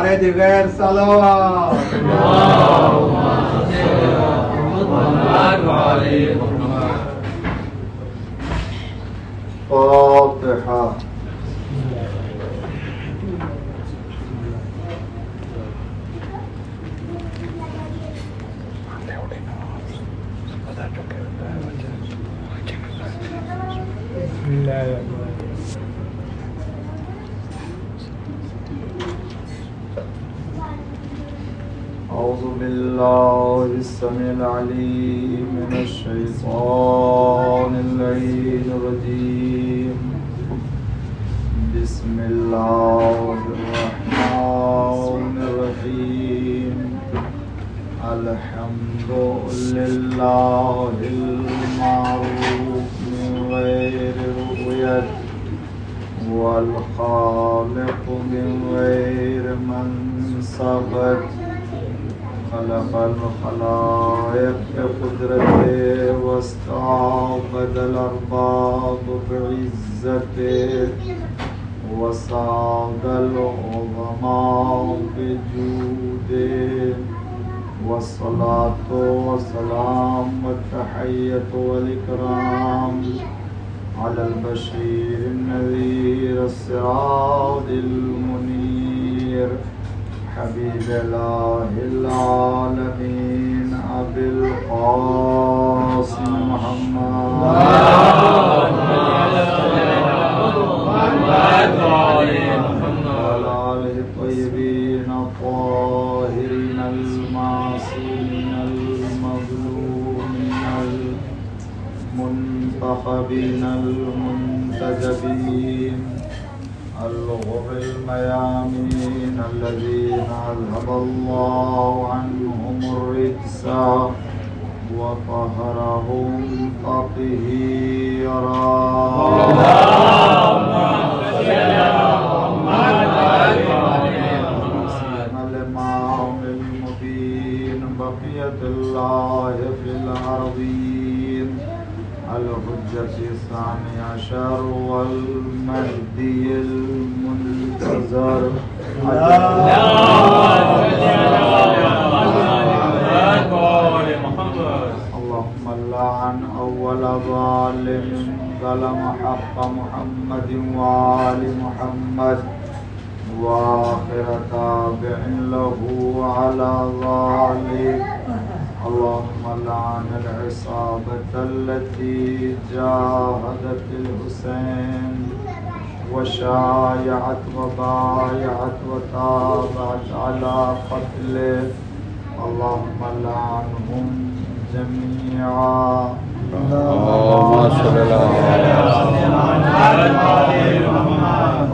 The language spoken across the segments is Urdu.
غیر صلوات فاتحہ. أعوذ بالله السميع العليم من الشيطان اللعين الرجيم. بسم الله الرحمن الرحيم. الحمد لله المعروف من غير رؤية، والخالق من غير منصبة. خلق الخلائق بقدرته واستعبد الأرباب بعزته، وساد العظماء بجوده. والصلاة والسلام والتحية والإكرام على البشير النذير السراج المنير حبيب الله العالمين أبي القاسم محمد وعلى آله الطيبين الطاهرين المعصومين المظلومين المنتخبين المنتجبين الغر الميامين الذين أذهب الله عنهم الرجس وطهرهم تطهيرا. الإمام المبين بقية الله في الأرضين الحجة الثاني عشر والمهدي المنتظر. اللهم لعن أول ظالم ظلم حق محمد وآل محمد، وآخر تابع له على ذلك. اللهم لعن العصابة التي جاهدت الحسين وشايعت وبايعت وتابعت على قتله. اللهم لعنهم جميعا. اللهم صل على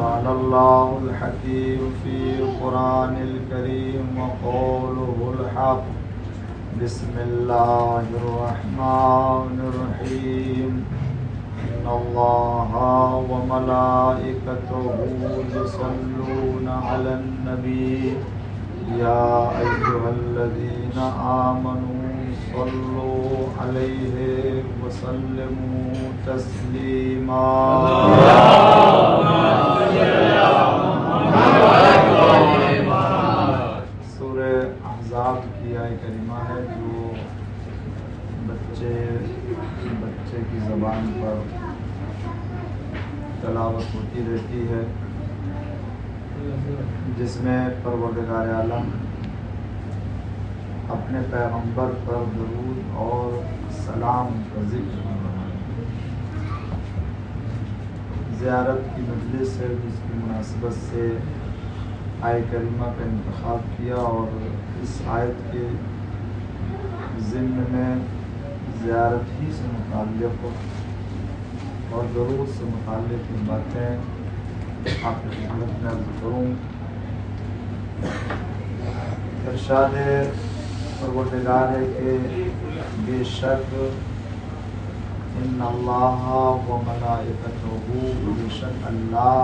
قال الله الحكيم في القرآن الكريم وقوله الحق. بسم الله الرحمن الرحيم. إن الله وملائكته يصلون على النبي يا أيها الذين آمنوا صلوا عليه وسلموا تسليما. سورہ احزاب کی آیت کریمہ ہے جو بچے کی زبان پر تلاوت ہوتی رہتی ہے، جس میں پروردگار عالم اپنے پیغمبر پر درود اور سلام کا ذکر کر رہا ہے. زیارت کی مجلس ہے جس کی مناسبت سے آیت کریمہ کا انتخاب کیا، اور اس آیت کے ضمن میں زیارت ہی سے متعلق اور درود سے متعلق باتیں آپ کی خدمت میں عرض کروں. ارشاد پروردگار ہے کہ بے شک ان اللہ و ملائکتہ، بے شک اللہ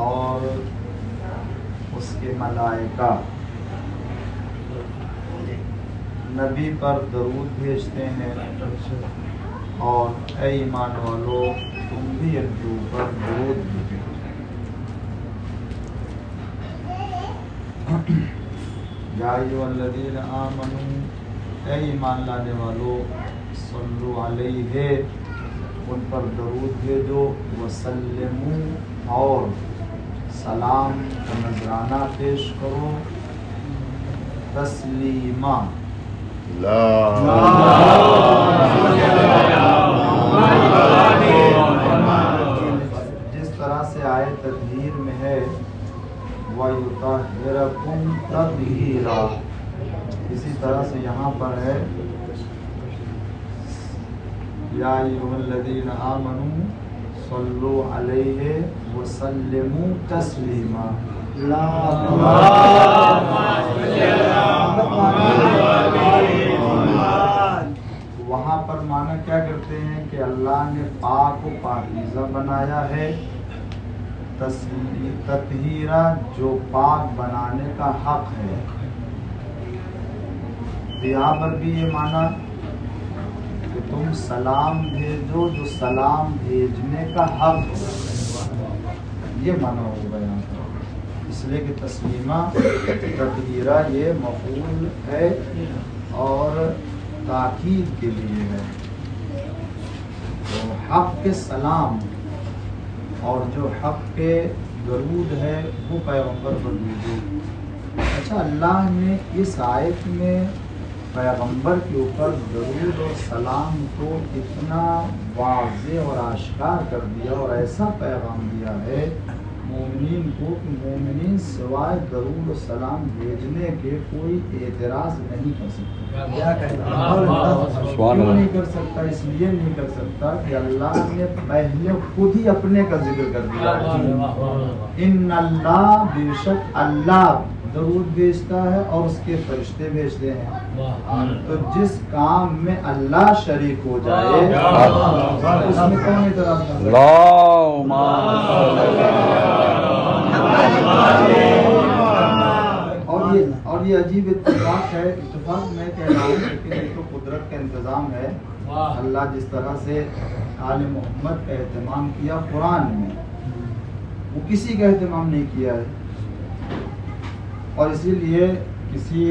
اور اس کے ملائکہ نبی پر درود بھیجتے ہیں، اور اے ایمان والو تم بھی ان کے اوپر درود بھیجو. یا ایھا الذین آمنوا، اے ایمان لانے والو، صلو علیہ، ان پر درود بھیجو، وسلموا، اور سلام کا نذرانہ پیش کرو، تسلیما، جس طرح سے آئے تطہیر میں ہے وَيُطَهِّرَكُمْ تَطْهِيرًا، اسی طرح سے یہاں پر ہے یا ایھا الذین آمنوا صلوا علیہ وسلموا تسلیما۔ وہاں پر معنی کیا کرتے ہیں کہ اللہ نے پاک و پاکیزہ بنایا ہے، تطہیرہ جو پاک بنانے کا حق ہے۔ یہاں پر بھی یہ معنی کہ تم سلام بھیجو جو سلام بھیجنے کا حق ہے، یہ معنی ہوگا یہاں پر، اس لیے کہ تسلیمہ تطہیرہ یہ مفعول ہے اور تاکید کے لیے ہے، تو حق کے سلام اور جو حق کے درود ہے وہ پیغمبر پر بھیجو۔ اچھا، اللہ نے اس آیت میں پیغمبر کے اوپر درود اور سلام کو اتنا واضح اور آشکار کر دیا اور ایسا پیغام دیا ہے مومنین کو کہ مومنین سوائے درود و سلام بھیجنے کے کوئی اعتراض نہیں کر سکتا۔ کیوں نہیں کر سکتا؟ اس لیے نہیں کر سکتا کہ اللہ نے پہلے خود ہی اپنے کا ذکر کر دیا، ان اللہ، بے شک اللہ درود بھیجتا ہے اور اس کے فرشتے بھیجتے ہیں، تو جس کام میں اللہ شریک ہو جائے اس میں کون اعتراض کر سکتا؟ اور یہ عجیب اتفاق ہے، اتفاق میں کہہ رہا ہوں لیکن یہ تو قدرت کا انتظام ہے۔ اللہ جس طرح سے آل محمد کا اہتمام کیا قرآن میں، وہ کسی کا اہتمام نہیں کیا ہے، اور اسی لیے کسی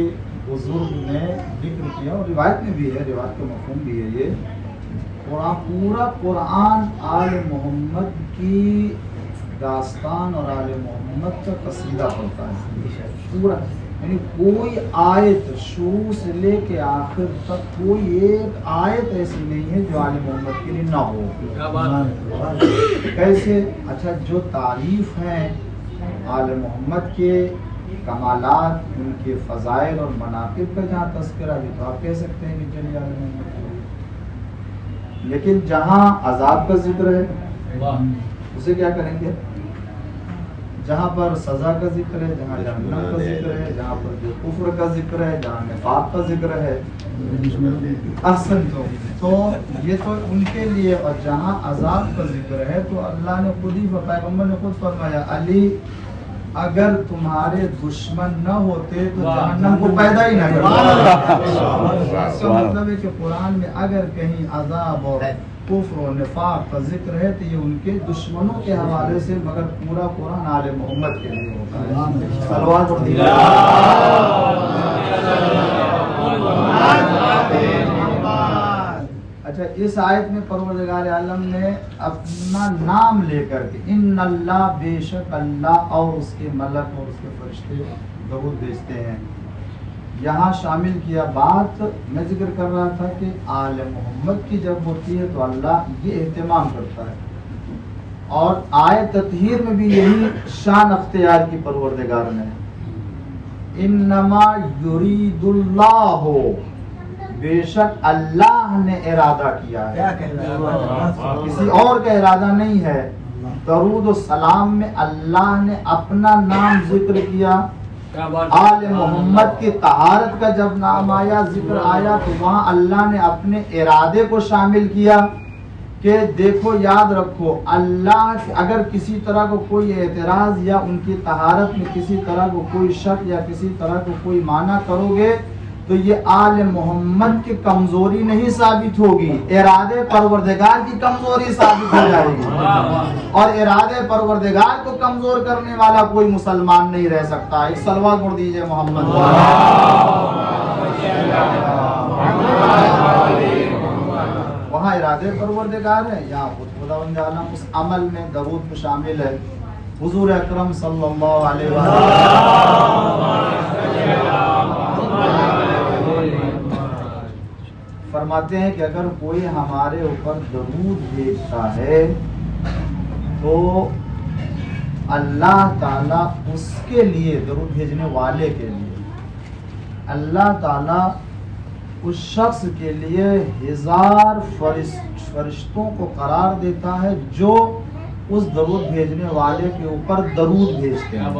بزرگ نے ذکر کیا اور روایت میں بھی ہے، روایت کا مفہوم بھی ہے یہ، پورا قرآن آل محمد کی داستان اور آل محمد کا قصیدہ پڑھتا ہے پورا، یعنی کوئی آیت شروع سے لے کے آخر تک کوئی ایک آیت ایسی نہیں ہے جو آل محمد کے لیے نہ ہو۔ کیسے؟ اچھا، جو تعریف ہیں آل محمد کے کمالات، ان کے فضائل اور مناقب کا جہاں تذکرہ ہے تو آپ کہہ سکتے ہیں کہ چلیے آل محمد، لیکن جہاں عذاب کا ذکر ہے اسے کیا کریں گے؟ جہاں پر سزا کا ذکر ہے، جہاں جہنم کا ذکر ہے، جہاں پر جو کفر کا ذکر ہے، جہاں نفاق کا ذکر ہے، احسن تو یہ تو ان کے لیے، اور جہاں عذاب کا ذکر ہے تو اللہ نے خود ہی، پیغمبر نے خود فرمایا، علی اگر تمہارے دشمن نہ ہوتے تو جہنم کو پیدا ہی نہ کرتے۔ اس کا مطلب ہے کہ قرآن میں اگر کہیں عذاب اور کفر و نفاق کا ذکر ہے تو یہ ان کے دشمنوں کے حوالے سے، مگر پورا قرآن آل محمد کے لیے ہوتا ہے۔ صلوات پڑھیے۔ اچھا، اس آیت میں پروردگار عالم نے اپنا نام لے کر کے، ان اللہ، بے شک اللہ اور اس کے ملک اور اس کے فرشتے درود بھیجتے ہیں، یہاں شامل کیا۔ بات میں ذکر کر رہا تھا کہ آل محمد کی جب ہوتی ہے تو اللہ یہ اہتمام کرتا ہے، اور آیت تطہیر میں بھی یہی شان اختیار کی پروردگار نے، انما یرید اللہ، بے شک اللہ نے ارادہ کیا ہے، کسی اور کا ارادہ نہیں ہے۔ درود و سلام میں اللہ نے اپنا نام ذکر کیا، آل محمد کی طہارت کا جب نام آیا، ذکر آیا، تو وہاں اللہ نے اپنے ارادے کو شامل کیا کہ دیکھو، یاد رکھو، اللہ اگر کسی طرح کو کوئی اعتراض یا ان کی طہارت میں کسی طرح کو کوئی شک یا کسی طرح کو کوئی معنی کرو گے تو یہ آل محمد کی کمزوری نہیں ثابت ہوگی، ارادے پروردگار کی کمزوری ثابت ہو جائے گی، اور ارادے پروردگار کو کمزور کرنے والا کوئی مسلمان نہیں رہ سکتا۔ ایک صلوات پڑھ دیجئے محمد۔ وہاں ارادے پروردگار ہے، یہاں خود خداوند عالم اس عمل میں درود کو شامل ہے۔ حضور اکرم صلی اللہ علیہ وسلم فرماتے ہیں کہ اگر کوئی ہمارے اوپر درود بھیجتا ہے تو اللہ تعالیٰ اس کے لیے، درود بھیجنے والے کے لیے، اللہ تعالیٰ اس شخص کے لیے 1000 فرشتوں کو قرار دیتا ہے جو اس درود بھیجنے والے کے اوپر درود بھیجتے ہیں۔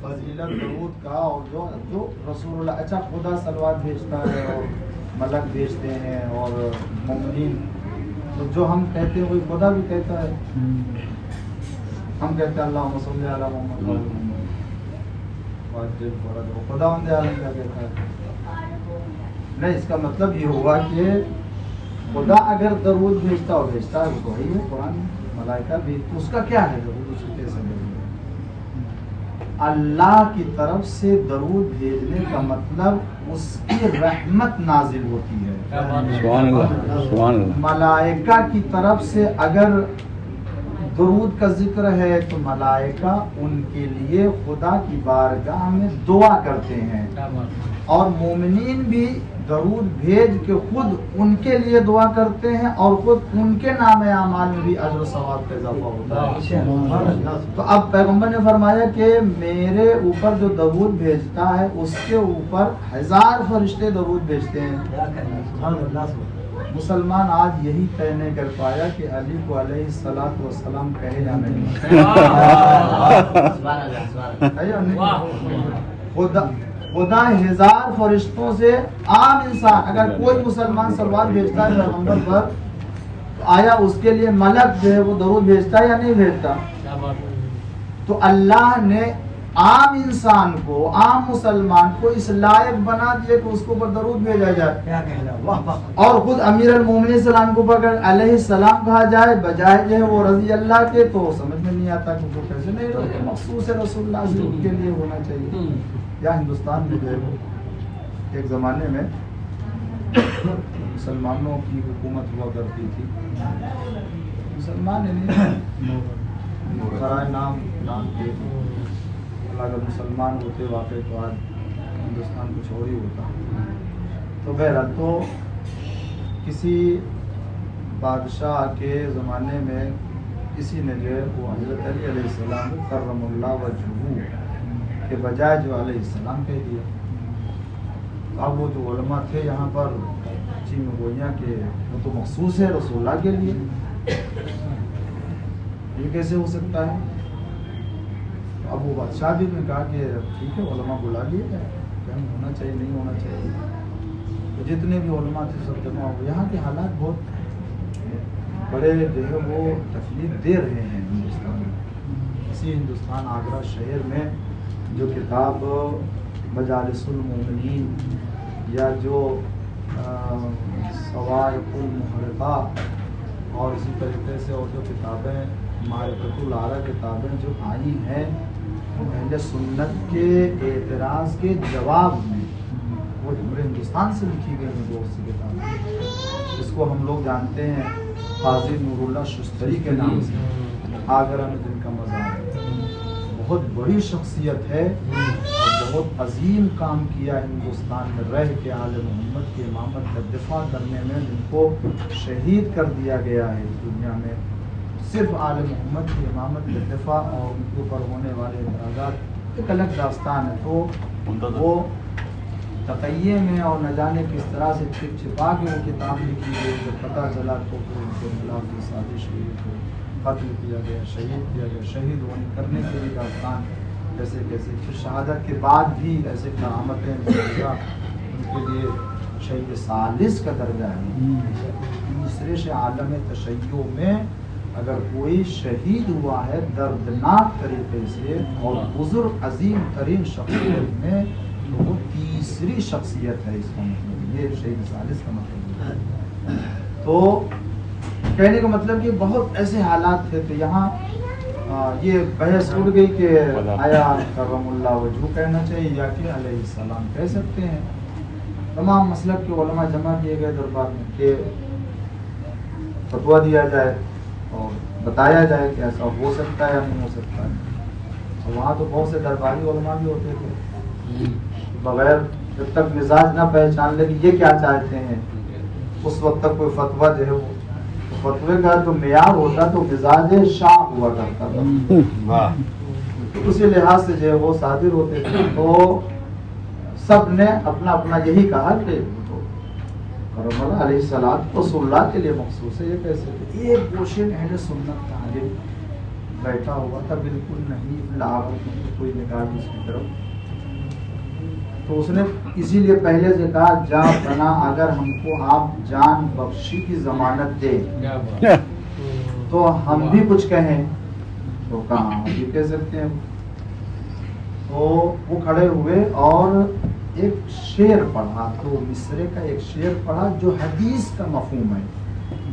فضیلت درود کا، اور جو رسول اللہ، اچھا خدا صلوات بھیجتا ہے اور ملک بھیجتے ہیں اور مومنین، تو جو ہم کہتے ہیں وہی خدا بھی کہتا ہے۔ ہم کہتے ہیں اللہم صلی علی محمد، خدا ان عالم کیا کہتا ہے؟ نہیں، اس کا مطلب یہ ہوا کہ خدا اگر درود بھیجتا ہو، بھیجتا ہے، وہ تو وہی ہے، قرآن ملائکہ بھی، تو اس کا کیا ہے درود؟ اس کو کیسے بھیجنا؟ اللہ کی طرف سے درود بھیجنے کا مطلب اس کی رحمت نازل ہوتی ہے۔ سبحان اللہ، سبحان اللہ۔ ملائکہ کی طرف سے اگر درود کا ذکر ہے تو ملائکہ ان کے لیے خدا کی بارگاہ میں دعا کرتے ہیں، اور مومنین بھی درود بھیج کے خود ان کے لیے دعا کرتے ہیں، اور خود ان کے نام اعمال میں بھی اجر و ثواب کا اضافہ ہوتا ہے۔ تو اب پیغمبر نے فرمایا کہ میرے اوپر جو درود بھیجتا ہے اس کے اوپر 1000 فرشتے درود بھیجتے ہیں۔ مسلمان آج یہی طے نہیں کر پایا کہ علی کو علیہ السلام کہے یا نہیں۔ خدا 1000 فرشتوں سے عام انسان، اگر کوئی مسلمان صلوات بھیجتا ہے پیغمبر پر، تو آیا اس کے لیے ملک جو ہے وہ درود بھیجتا ہے یا نہیں بھیجتا؟ تو اللہ نے عام انسان کو، عام مسلمان کو اس لائق بنا دیا کہ اس کو پر درود بھیجا جائے، اور خود امیر المومنین السلام کو اگر علیہ السلام کہا جائے بجائے جو ہے وہ رضی اللہ کے، تو سمجھ میں نہیں آتا کہ وہ کیسے نہیں رہے، مخصوص رسول اللہ سے ان کے لیے ہونا چاہیے۔ یا ہندوستان میں جو ہے ایک زمانے میں مسلمانوں کی حکومت ہوا کرتی تھی، مسلمان برائے نام کے، اگر مسلمان ہوتے واقعی تو آج ہندوستان کچھ اور ہی ہوتا۔ تو بہرحال تو کسی بادشاہ کے زمانے میں کسی نے جو ہے وہ حضرت علی علیہ السلام کرم اللہ وجہہ کے بجائے جو علیہ السلام کہہ دیا۔ اب وہ جو علماء تھے یہاں پر چین میں گوئیاں کہ وہ تو مخصوص ہے رسول اللہ کے لیے، یہ کیسے ہو سکتا ہے؟ اب وہ بادشاہ بھی نے کہا کہ ٹھیک ہے علماء بلا لیے جائے، ہونا چاہیے نہیں ہونا چاہیے۔ تو جتنے بھی علماء تھے سب جمع ہو، یہاں کے حالات بہت بڑے جو ہے وہ تکلیف دے رہے ہیں ہندوستان میں۔ اسی ہندوستان آگرہ شہر میں جو کتاب مجالس المومنین یا جو صواعق المحرقہ اور اسی طریقے سے اور جو کتابیں معرفت العرا کتابیں جو آئی ہیں اہل سنت کے اعتراض کے جواب میں، وہ پورے ہندوستان سے لکھی گئی ہیں بہت سی کتابیں، جس کو ہم لوگ جانتے ہیں قاضی نور اللہ شستری کے نام سے، آگرہ میں جن کا مزار ہے۔ بہت بڑی شخصیت ہے اور بہت عظیم کام کیا ہندوستان میں رہ کے آل محمد کی امامت کا دفاع کرنے میں، جن کو شہید کر دیا گیا ہے اس دنیا میں، صرف آل محمد کی امامت کے دفاع اور ان کے اوپر ہونے والے اعتراضات ایک الگ داستان ہے۔ تو وہ تقیے میں اور نہ جانے کس طرح سے چھپ چھپا کے وہ کتاب لکھی گئی، جب پتہ چلا تو پھر ان کے خلاف کی سازش ہوئی، تو قتل کیا گیا، شہید کیا گیا، شہید ہونے کرنے کے لیے داستان کیسے کیسے، پھر شہادت کے بعد بھی ایسے کرامتیں ان کے لیے شہید ثالث کا درجہ ہے، تیسرے سے عالم تشیع میں اگر کوئی شہید ہوا ہے دردناک طریقے سے اور بزرگ عظیم ترین شخصیت میں، تو وہ تیسری شخصیت ہے، اس کا مطلب یہ شہید ثالث کا مطلب ہے۔ تو کہنے کا مطلب کہ بہت ایسے حالات تھے، تو یہاں یہ بحث اڑ گئی کہ آیا کرم اللہ وجہ کہنا چاہیے یا کہ علیہ السلام کہہ سکتے ہیں۔ تمام مسلک کے علماء جمع کیے گئے دربار میں کہ فتویٰ دیا جائے اور بتایا جائے کہ ایسا ہو سکتا ہے یا نہیں ہو سکتا ہے۔ اور وہاں تو بہت سے درباری علماء بھی ہوتے تھے، بغیر جب تک مزاج نہ پہچان لے کہ یہ کیا چاہتے ہیں، اس وقت تک کوئی فتویٰ جو ہے وہ فتوے کا جو معیار ہوتا تو مزاج شاہ ہوا کرتا تھا، اسی لحاظ سے جو ہے وہ صادر ہوتے تھے۔ تو سب نے اپنا اپنا یہی کہا کہ کرم اللہ علیہ السلام رسول اللہ کے لیے مخصوص ہے، یہ کیسے؟ ایک گوشے میں اہل سنت کا عالم بیٹھا ہوا تھا، بالکل نہیں لاغت کوئی نگاہ اس کی طرف، تو اس نے اسی لیے پہلے سے کہا جا بنا اگر ہم کو آپ جان بخشی کی ضمانت دیں تو ہم بھی کچھ کہیں، تو کہاں ہم بھی کہہ سکتے ہیں۔ تو وہ کھڑے ہوئے اور ایک شعر پڑھا، تو مصرے کا ایک شعر پڑھا جو حدیث کا مفہوم ہے،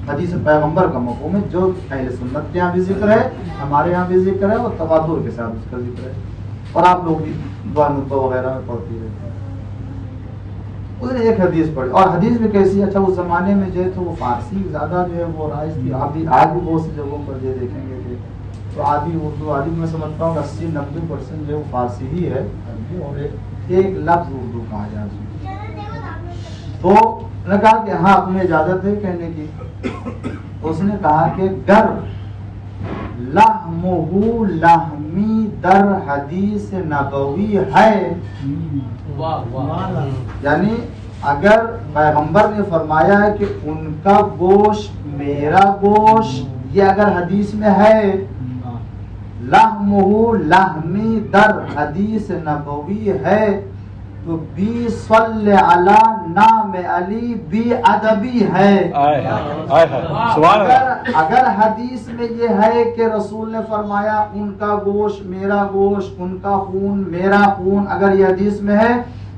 حدیث پیغمبر کا مفہوم ہے، جو اہل سنت کے یہاں بھی ذکر ہے، ہمارے یہاں بھی ذکر ہے، اور تواتر کے ساتھ اس کا ذکر ہے، اور آپ لوگ بھی دعا نطبہ وغیرہ میں پڑھتی رہتے ہیں۔ اس نے ایک حدیث پڑھی، اور حدیث بھی کیسی ہے، اچھا اس زمانے میں جو ہے تو وہ فارسی زیادہ جو ہے وہ رائج تھی، آج بھی بہت سی جگہوں پر یہ دیکھیں گے کہ تو آدھی اردو، آدھی میں سمجھتا ہوں 80-90% جو ہے وہ فارسی ہی ہے، اور ایک لفظ اردو کہا جائے اس میں۔ تو نے کہا کہ ہاں تمہیں اجازت ہے کہنے کی، اس نے کہا کہ گر لحمہ لحمی در حدیث نبوی ہے، یعنی اگر پیغمبر نے فرمایا ہے کہ ان کا گوشت میرا گوشت، یہ اگر حدیث میں ہے، لحمہ لحمی در حدیث نبوی ہے، تو بی صلی علی نام علی بی ادبی ہے۔ اگر حدیث میں یہ ہے کہ رسول نے فرمایا ان کا گوشت میرا گوشت، ان کا خون میرا خون، اگر یہ حدیث میں ہے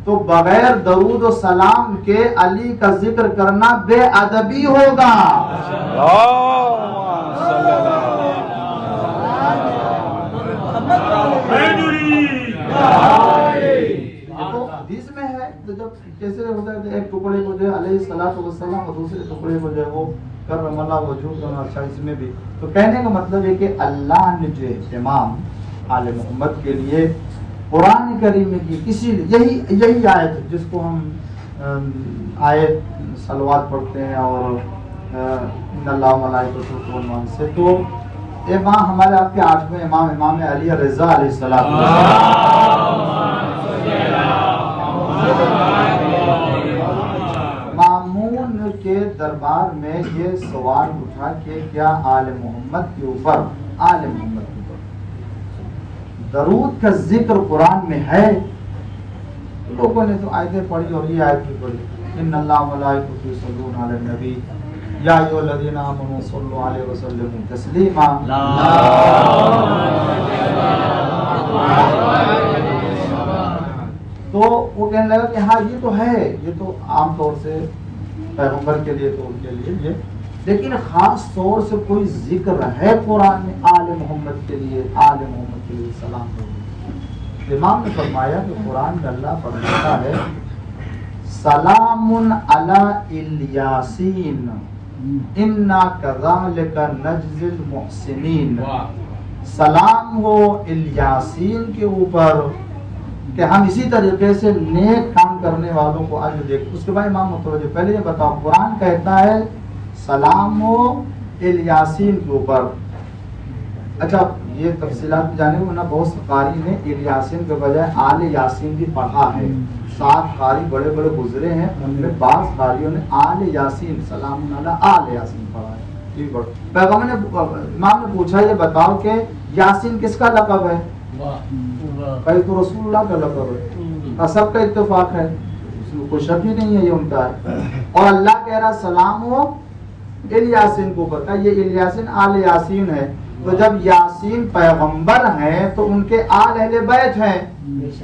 تو بغیر درود و سلام کے علی کا ذکر کرنا بے ادبی ہوگا۔ تو حدیث میں ہے، تو جب کیسے ہوتا ہے ایک ٹکڑے کو جو ہے علیہ الصلوۃ والسلام اور دوسرے ٹکڑے کو جو ہے وہ کرم اللہ وجہ کرنا، اچھا اس میں بھی تو کہنے کا مطلب ہے کہ اللہ نے جو اہتمام آل محمد کے لیے قرآن کریم میں کی، کسی یہی آیت جس کو ہم آیت صلوات پڑھتے ہیں اور ان اللہ ملائکۃ یصلون سے، تو امام ہمارے آپ کے 8ویں امام، امام علی رضا علیہ السلام، مامون کے دربار میں یہ سوال اٹھا کہ کیا آل محمد کے اوپر درود کا ذکر قرآن میں ہے؟ لوگوں نے تو آیتیں پڑھی اور یہ آیت بھی پڑھی، ان اللہ ملائکۃ یصلون علی النبی یا ایھا الذین آمنوا صلوا علیہ وسلموا تسلیما۔ تو وہ کہنے لگا کہ ہاں یہ تو ہے، یہ تو عام طور سے پیغمبر کے لیے تو ان کے لیے یہ، لیکن خاص طور سے کوئی ذکر ہے قرآن میں آل محمد کے لیے، آل محمد کے لیے سلام ہو۔ امام نے فرمایا کہ قرآن میں اللہ فرماتا ہے سلام علی الیاسین انا کذالک نجزی المحسنین، سلام ہو الیاسین کے اوپر کہ ہم اسی طریقے سے نیک کام کرنے والوں کو اجر دیں۔ اس کے بعد امام متوجہ، پہلے یہ بتاؤ قرآن کہتا ہے سلام ہو الیاسین کے اوپر، اچھا یہ تفصیلات جانے کو نا بہت سے قاری نے الیاسین کے بجائے آل یاسین بھی پڑھا ہے، 7 قاری بڑے بڑے گزرے ہیں، ان میں بعض قاریوں نے آل یاسین سلام علی آل یاسین پڑھا ہے۔ پیغمبر نے امام نے پوچھا یہ بتاؤ کہ یاسین کس کا لقب ہے؟ بھائی تو رسول اللہ کا لقب ہے، سب کا اتفاق ہے، اس میں کوئی شک ہی نہیں ہے یہ ان کا ہے، اور اللہ کہہ رہا سلام ہو الیاسین کو اوپر کا، یہ الیاسین آل یاسین ہے، تو جب یاسین پیغمبر ہیں تو ان کے آل اہل بیت ہیں،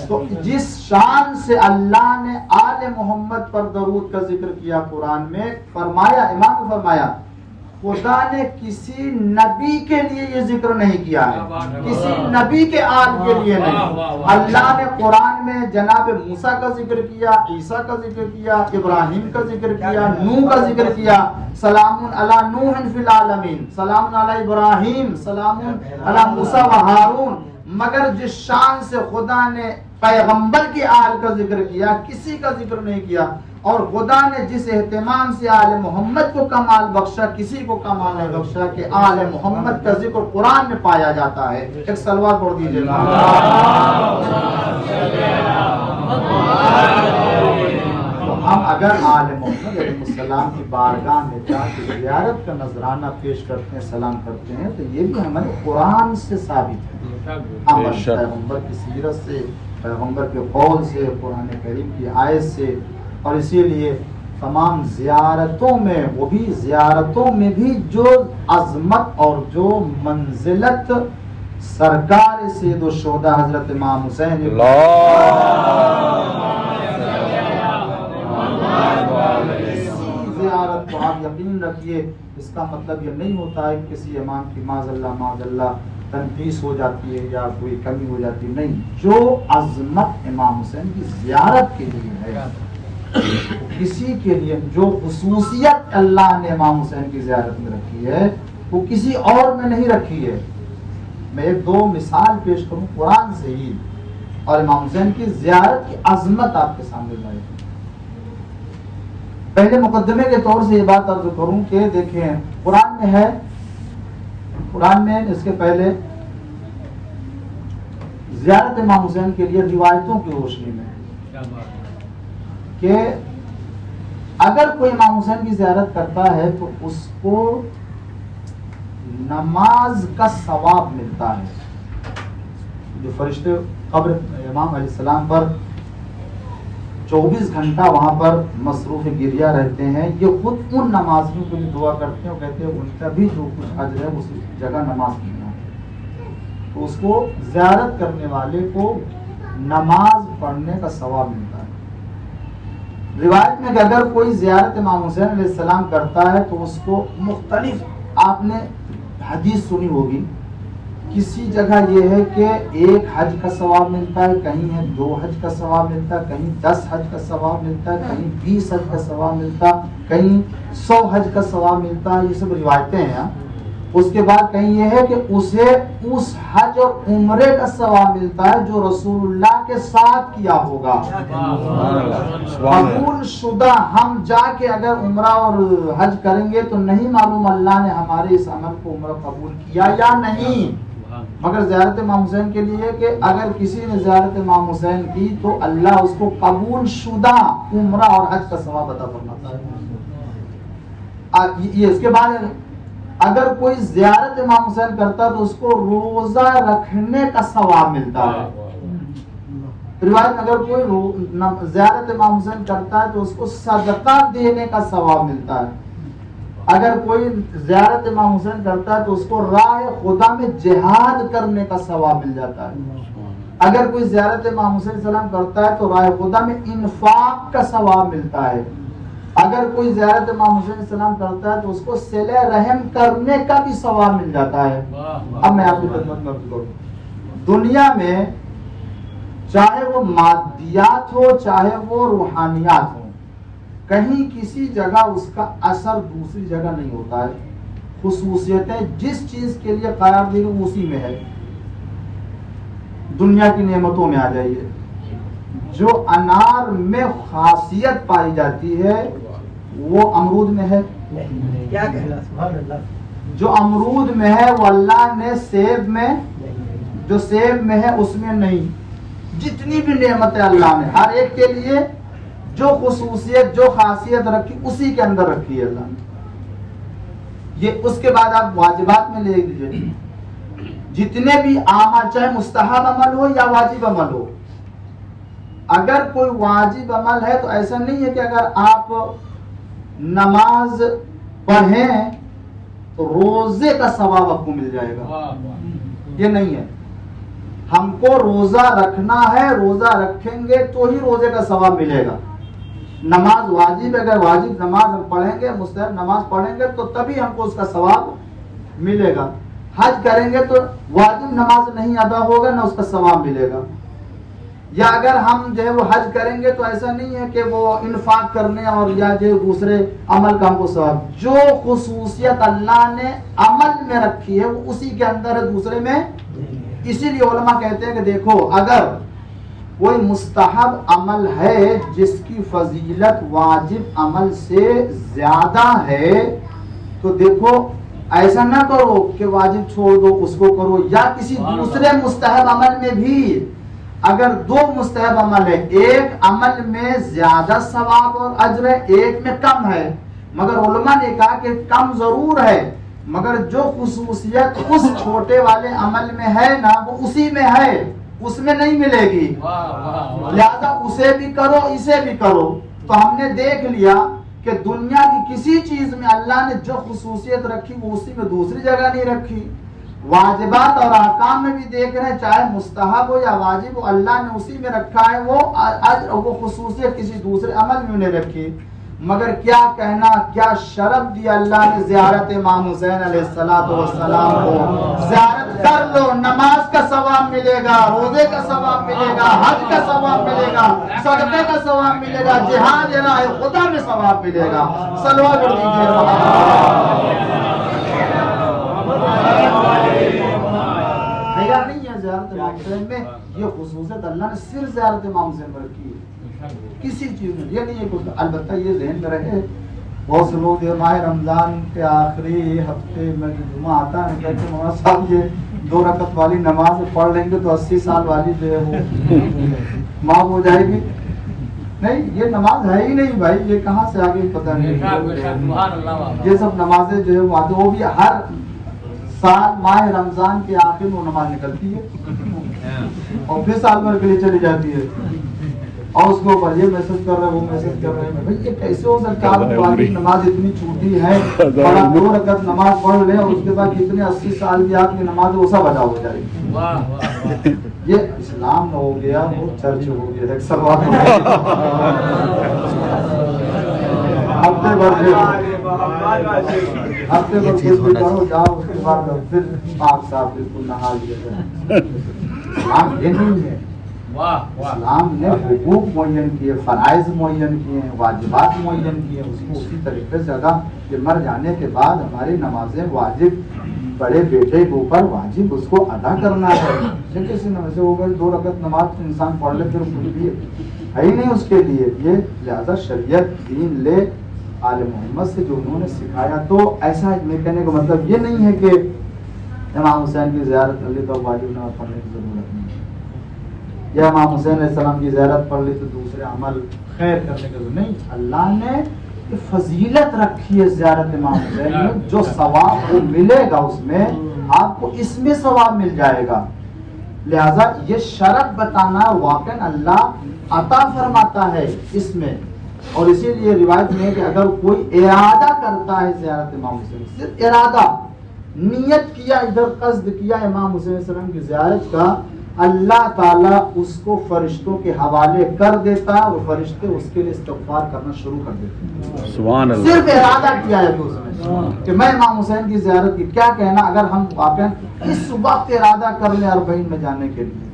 تو جس شان سے اللہ نے آل محمد پر درود کا ذکر کیا قرآن میں، فرمایا امام نے فرمایا خدا نے کسی نبی کے لیے یہ ذکر نہیں کیا ہے، کسی نبی کے آل کے لیے نہیں۔ اللہ نے قرآن میں جناب موسیٰ کا ذکر کیا، عیسیٰ کا ذکر کیا، ابراہیم کا ذکر کیا، نوح کا ذکر کیا، سلام علی نوح فی العالمین، سلام علی ابراہیم، سلام علی موسیٰ و ہارون، مگر جس شان سے خدا نے پیغمبر کے آل کا ذکر کیا کسی کا ذکر نہیں کیا، اور خدا نے جس اہتمام سے آل محمد کو کمال بخشا کسی کو کمال نہیں بخشا کہ آل محمد کا ذکر قرآن میں پایا جاتا ہے۔ ایک سلوات پڑھ دیجیے۔ تو ہم اگر آل محمد علیہ السلام کی بارگاہ میں جا کے زیارت کا نذرانہ پیش کرتے ہیں، سلام کرتے ہیں، تو یہ بھی ہمارے قرآن سے ثابت ہے، پیغمبر کی سیرت سے، پیغمبر کے قول سے، قرآن کریم کی آیت سے۔ اور اسی لیے تمام زیارتوں میں، وہ بھی زیارتوں میں بھی جو عظمت اور جو منزلت سرکار سید الشہداء حضرت امام حسین زیارت کو آپ یقین رکھیے، اس کا مطلب یہ نہیں ہوتا ہے کہ کسی امام کی معاذ اللہ تنقیص ہو جاتی ہے یا کوئی کمی ہو جاتی ہے، نہیں، جو عظمت امام حسین کی زیارت کے لیے ہے، کسی کے لیے جو خصوصیت اللہ نے امام حسین کی زیارت میں رکھی ہے وہ کسی اور میں نہیں رکھی ہے۔ میں ایک دو مثال پیش کروں قرآن سے ہی، اور امام حسین کی زیارت کی عظمت آپ کے سامنے لائے۔ پہلے مقدمے کے طور سے یہ بات عرض کروں کہ دیکھیں قرآن میں ہے، قرآن میں اس کے پہلے زیارت امام حسین کے لیے روایتوں کی روشنی میں کہ اگر کوئی امام حسین کی زیارت کرتا ہے تو اس کو نماز کا ثواب ملتا ہے۔ جو فرشتے قبر امام علیہ السلام پر 24 گھنٹہ وہاں پر مصروف گریہ رہتے ہیں، یہ خود ان نمازیوں کے لیے دعا کرتے ہیں، کہتے ہیں ان کا بھی جو کچھ اجر ہے اس جگہ نماز پڑھنا ہے، تو اس کو زیارت کرنے والے کو نماز پڑھنے کا ثواب ملتا ہے۔ روایت میں کہ اگر کوئی زیارت امام حسین علیہ السلام کرتا ہے تو اس کو مختلف، آپ نے حدیث سنی ہوگی، کسی جگہ یہ ہے کہ 1 حج کا ثواب ملتا ہے، کہیں ہے 2 حج کا ثواب ملتا ہے، کہیں 10 حج کا ثواب ملتا ہے، کہیں 20 حج کا ثواب ملتا ہے، کہیں 100 حج کا ثواب ملتا ہے، یہ سب روایتیں ہیں۔ اس کے بعد کہیں یہ ہے کہ اسے اس حج اور عمرے کا ثواب ملتا ہے جو رسول اللہ کے ساتھ کیا ہوگا، قبول شدہ۔ ہم جا کے اگر عمرہ اور حج کریں گے تو نہیں معلوم اللہ نے ہمارے اس عمل کو عمرہ قبول کیا یا نہیں، مگر زیارت امام حسین کے لیے کہ اگر کسی نے زیارت امام حسین کی تو اللہ اس کو قبول شدہ عمرہ اور حج کا ثواب عطا فرماتا ہے۔ یہ اس کے بعد اگر کوئی زیارت امام حسین کرتا تو اس کو روزہ رکھنے کا ثواب ملتا ہے۔ روایت میں اگر کوئی زیارت امام حسین کرتا ہے تو اس کو صدقہ دینے کا ثواب ملتا ہے۔ اگر کوئی زیارت امام حسین کرتا ہے تو اس کو راہ خدا میں جہاد کرنے کا ثواب مل جاتا ہے۔ اگر کوئی زیارت امام حسین علیہ السلام کرتا ہے تو راہ خدا میں انفاق کا ثواب ملتا ہے۔ اگر کوئی زیارت امام حسین علیہ السلام کرتا ہے تو اس کو صلہ رحم کرنے کا بھی ثواب مل جاتا ہے۔ اب میں آپ کی خدمت میں عرض کروں، دنیا میں چاہے وہ مادیات ہو چاہے وہ روحانیات ہو، کہیں کسی جگہ اس کا اثر دوسری جگہ نہیں ہوتا ہے۔ خصوصیتیں جس چیز کے لیے قرار دی گئی اسی میں ہے۔ دنیا کی نعمتوں میں آ جائیے، جو انار میں خاصیت پائی جاتی ہے وہ امرود میں ہے، جو امرود میں ہے وہ اللہ نے سیب میں، جو سیب میں ہے اس میں نہیں۔ جتنی بھی نعمتیں اللہ نے ہر ایک کے لیے جو خصوصیت جو خاصیت رکھی اسی کے اندر رکھی ہے اللہ نے۔ یہ اس کے بعد آپ واجبات میں لے لیجیے، جتنے بھی اعمال چاہے مستحب عمل ہو یا واجب عمل ہو، اگر کوئی واجب عمل ہے تو ایسا نہیں ہے کہ اگر آپ نماز پڑھیں تو روزے کا ثواب آپ کو مل جائے گا. یہ نہیں ہے ہم کو روزہ رکھنا ہے، روزہ رکھیں گے تو ہی روزے کا ثواب ملے گا. نماز واجب ہے، اگر واجب نماز ہم پڑھیں گے، مستحب نماز پڑھیں گے تو تبھی ہم کو اس کا ثواب ملے گا. حج کریں گے تو واجب نماز نہیں ادا ہوگا، نہ اس کا ثواب ملے گا. یا اگر ہم جو ہے وہ حج کریں گے تو ایسا نہیں ہے کہ وہ انفاق کرنے اور یا جو دوسرے عمل کا ہم کو ثواب. جو خصوصیت اللہ نے عمل میں رکھی ہے وہ اسی کے اندر ہے، دوسرے میں. اسی لیے علماء کہتے ہیں کہ دیکھو اگر کوئی مستحب عمل ہے جس کی فضیلت واجب عمل سے زیادہ ہے تو دیکھو ایسا نہ کرو کہ واجب چھوڑ دو اس کو کرو، یا کسی دوسرے مستحب عمل میں بھی اگر دو مستحب عمل ہے، ایک عمل میں زیادہ ثواب اور اجر ہے، ایک میں کم ہے، مگر علماء نے کہا کہ کم ضرور ہے مگر جو خصوصیت اس چھوٹے والے عمل میں ہے نا وہ اسی میں ہے، اس میں نہیں ملے گی. لہذا اسے بھی کرو اسے بھی کرو. تو ہم نے دیکھ لیا کہ دنیا کی کسی چیز میں اللہ نے جو خصوصیت رکھی وہ اسی میں دوسری جگہ نہیں رکھی. واجبات اور احکام میں بھی دیکھ رہے ہیں، چاہے مستحب ہو یا واجب ہو، اللہ نے اسی میں رکھا ہے، وہ خصوصیت کسی دوسرے عمل میں نہیں رکھی. مگر کیا کہنا، کیا شرف دیا اللہ نے زیارت امام حسین علیہ السلام کو. زیارت کر لو، نماز کا ثواب ملے گا، روزے کا ثواب ملے گا، حج کا ثواب ملے گا، صدقے کا ثواب ملے گا، جہاد راہ خدا میں ثواب ملے گا. صلوات پڑھ دیجیے. نہیں ہے زیارت امام حسین میں یہ خصوصیت اللہ نے صرف زیارت امام حسین پر رکھی ہے، کسی چیز میں یہ نہیں ہے کچھ. البتہ یہ ذہن میں رہے بہت سے لوگ ماہ رمضان کے آخری ہفتے میں جو جمعہ آتا ہے کہتے ہیں مولانا صاحب یہ 2 رکعت والی نماز پڑھ لیں گے تو 80 سال والی جو ہے وہ معاف ہو جائے گی. نہیں، یہ نماز ہے ہی نہیں بھائی، یہ کہاں سے آگے پتہ نہیں. یہ سب نمازیں جو ہے وہ بھی ہر سال ماہ رمضان کے آخر میں وہ نماز نکلتی ہے اور پھر سال بھر کے لیے چلی جاتی ہے. اور اس کے اوپر یہ میسج کر رہے ہیں وہ میسج کر رہے ہیں. بھائی یہ کیسے ہو سکتا ہے؟ آپ نماز اتنی چھوٹی ہے اور آپ 2 رکعت نماز پڑھ لیں اور اس کے بعد جتنے 80 سال کی آپ کی نماز ہے وہ سب ادا ہو جائے گی. یہ اسلام نہ ہو گیا، وہ چرچ ہو گیا. ہفتے بھر کرو جاؤ، اس کے بعد پھر پاک صاحب بالکل نہا لیا جائے. اسلام یہ نہیں ہے. اسلام نے حقوق معین کیے، فرائض معین کیے ہیں، واجبات معین کیے، اس کو اسی طریقے سے ادا کہ مر جانے کے بعد ہماری نمازیں واجب، بڑے بیٹے کے اوپر واجب اس کو ادا کرنا ہے. کسی نماز ہو گئی 2 رکعت نماز انسان پڑھ لے پھر بھی ہے ہی نہیں اس کے لیے. یہ لہذا شریعت دین لے آل محمد سے جو انہوں نے سکھایا. تو ایسا میں کہنے کا مطلب یہ نہیں ہے کہ امام حسین کی زیارت کر لی تو واجب نماز پڑھنے کی ضرورت نہیں، یا امام حسین علیہ السلام کی زیارت پڑھ لی تو دوسرے عمل خیر کرنے کا ضرورت نہیں. اللہ نے فضیلت رکھی ہے زیارت امام حسین میں، جو ثواب وہ ملے گا اس میں آپ کو اس میں ثواب مل جائے گا. لہذا یہ شرط بتانا واقعا اللہ عطا فرماتا ہے اس میں. اور اسی لیے روایت میں ہے کہ اگر کوئی ارادہ کرتا ہے زیارت امام حسین، صرف ارادہ نیت کیا، ادھر قصد کیا امام حسین علیہ السلام کی زیارت کا، اللہ تعالیٰ اس کو فرشتوں کے حوالے کر دیتا ہے اور فرشتے اس کے لیے استغفار کرنا شروع کر دیتے ہیں. سبحان اللہ. صرف ارادہ کیا ہے تو اس میں کہ میں امام حسین کی زیارت کی. کیا کہنا اگر ہم واقعا اس وقت ارادہ کر لیں اربعین میں جانے کے لیے،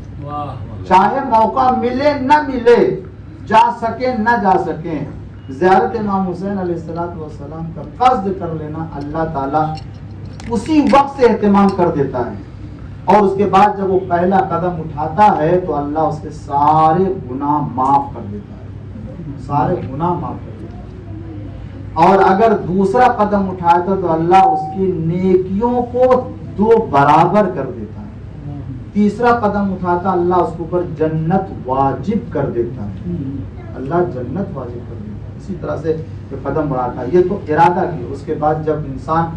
چاہے موقع ملے نہ ملے، جا سکیں نہ جا سکیں، زیارت امام حسین علیہ السلام کا قصد کر لینا اللہ تعالیٰ اسی وقت سے اہتمام کر دیتا ہے. اور اس کے بعد جب وہ پہلا قدم اٹھاتا ہے تو اللہ اس کے سارے گناہ معاف کر دیتا ہے، سارے گناہ معاف کر دیتا ہے. اور اگر دوسرا قدم اٹھاتا تو اللہ اس کی نیکیوں کو 2 برابر کر دیتا ہے. تیسرا قدم اٹھاتا اللہ اس کے اوپر جنت واجب کر دیتا ہے، اللہ جنت واجب کر دیتا ہے. اسی طرح سے یہ قدم بڑھاتا ہے. یہ تو ارادہ کی. اس کے بعد جب انسان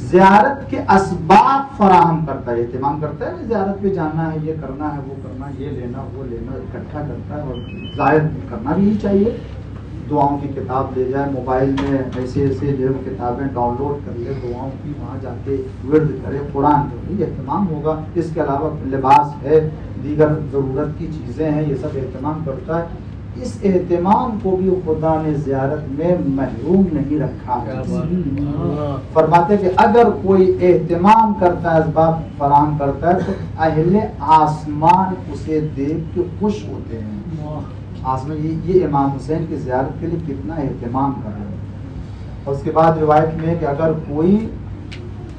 زیارت کے اسباب فراہم کرتا ہے، اہتمام کرتا ہے، زیارت پہ جانا ہے، یہ کرنا ہے، وہ کرنا ہے، یہ لینا وہ لینا، اکٹھا کرتا ہے اور ظاہر کرنا بھی ہی چاہیے. دعاؤں کی کتاب لے جائے، موبائل میں ایسے ایسے جو کتابیں ڈاؤن لوڈ کر لے دعاؤں کی، وہاں جا کے ورد کرے، قرآن کا بھی اہتمام ہوگا۔ اس کے علاوہ لباس ہے، دیگر ضرورت کی چیزیں ہیں، یہ سب اہتمام کرتا ہے۔ اس اہتمام کو بھی خدا نے زیارت میں محروم نہیں رکھا ہے۔ فرماتے کہ اگر کوئی اہتمام کرتا ہے، اسباب فراہم کرتا ہے، تو اہل آسمان اسے دیکھ کے خوش ہوتے ہیں۔ آسمان یہ امام حسین کی زیارت کے لیے کتنا اہتمام کر رہے ہیں۔ اور اس کے بعد روایت میں ہے کہ اگر کوئی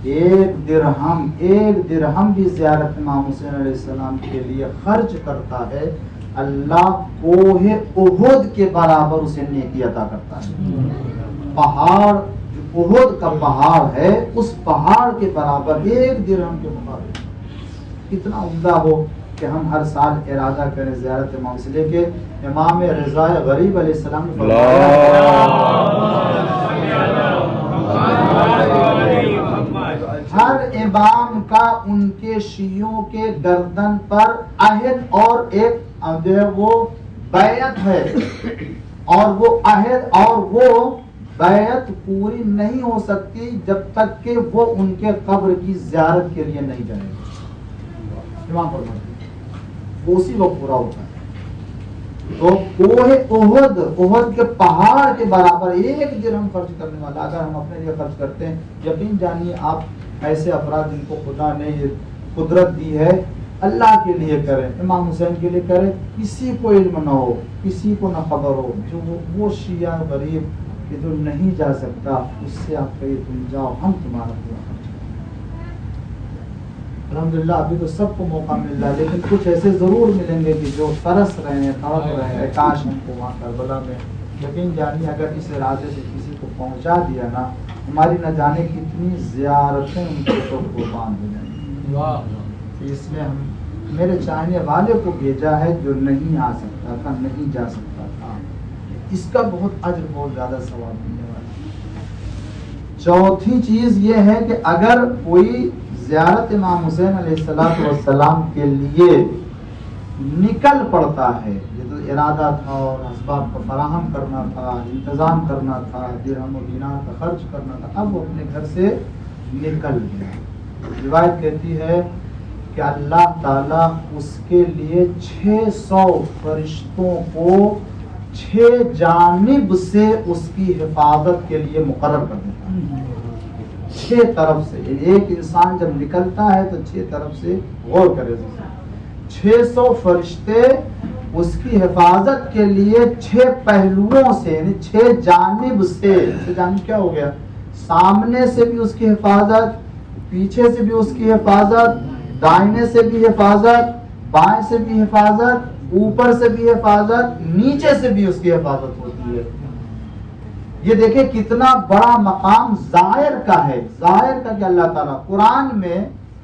ایک درہم بھی زیارت امام حسین علیہ السلام کے لیے خرچ کرتا ہے، اللہ کوہ احد کے برابر اسے نیکی عطا کرتا ہے۔ پہاڑ جو احد کا پہاڑ ہے، اس پہاڑ کے برابر ایک درہم کے مقابل کتنا عمدہ ہو کہ ہم ہر سال ارادہ کریں زیارت امام، اس لیے کہ امام رضا غریب علیہ السلام نے ہر امام کا ان کے شیعوں کے گردن پر عہد اور ایک جو ہے وہ بیعت ہے، اور وہ عہد اور وہ بیعت پوری نہیں ہو سکتی جب تک کہ وہ ان کے قبر کی زیارت کے لیے نہیں جائے گا۔ امام فرماتے ہیں وہ اسی وقت پورا ہوتا ہے۔ تو کوہ احد کے پہاڑ کے برابر ایک درہم خرچ کرنے والا اگر ہم اپنے لیے خرچ کرتے ہیں، یقین جانیے آپ ایسے افراد جن کو خدا نے یہ قدرت دی ہے اللہ کے لیے کریں، امام حسین کے لیے کریں، کسی کو علم نہ ہو، کسی کو نہ خبر ہو، جو وہ شیعہ غریب کہ جو نہیں جا سکتا، اس سے آپ کہیں تم جاؤ، ہم تمہارا پورا خرچ کریں۔ الحمدللہ ابھی تو سب کو موقع مل رہا ہے، لیکن کچھ ایسے ضرور ملیں گے کہ جو ترس رہے ہیں، تڑپ رہے ہیں، کاش ہم کو وہاں کربلا میں۔ یقین جانیے اگر اس ارادے سے کسی کو پہنچا دیا نا، ہماری نہ جانے کتنی زیارتیں ان کے اوپر قربان ہو جائیں گی۔ اس میں ہم میرے چاہنے والے کو بھیجا ہے جو نہیں آ سکتا تھا، نہیں جا سکتا تھا، اس کا بہت اجر، بہت زیادہ ثواب ملنے والا۔ چوتھی چیز یہ ہے کہ اگر کوئی زیارت امام حسین علیہ السلام کے لیے نکل پڑتا ہے، یہ تو ارادہ تھا اور اسباب کو فراہم کرنا تھا، انتظام کرنا تھا، درہم و دینار کا خرچ کرنا تھا، اب وہ اپنے گھر سے نکل گیا۔ روایت کہتی ہے کہ اللہ تعالیٰ اس کے لیے 600 فرشتوں کو 6 جانب سے اس کی حفاظت کے لیے مقرر کر دیتا ہے۔ 6 طرف سے، ایک انسان جب نکلتا ہے تو 6 طرف سے، غور کرے 600 فرشتے اس کی حفاظت کے لیے 6 پہلوؤں سے، یعنی 6 جانب سے۔ 6 جانب کیا ہو گیا؟ سامنے سے بھی اس کی حفاظت، پیچھے سے بھی اس کی حفاظت، دائنے سے بھی حفاظت، بائیں سے بھی حفاظت، اوپر سے بھی حفاظت، نیچے سے بھی اس کی حفاظت ہوتی ہے۔ یہ دیکھیں کتنا بڑا مقام ظاہر کا ہے، ظاہر کا کہ اللہ تعالیٰ قرآن میں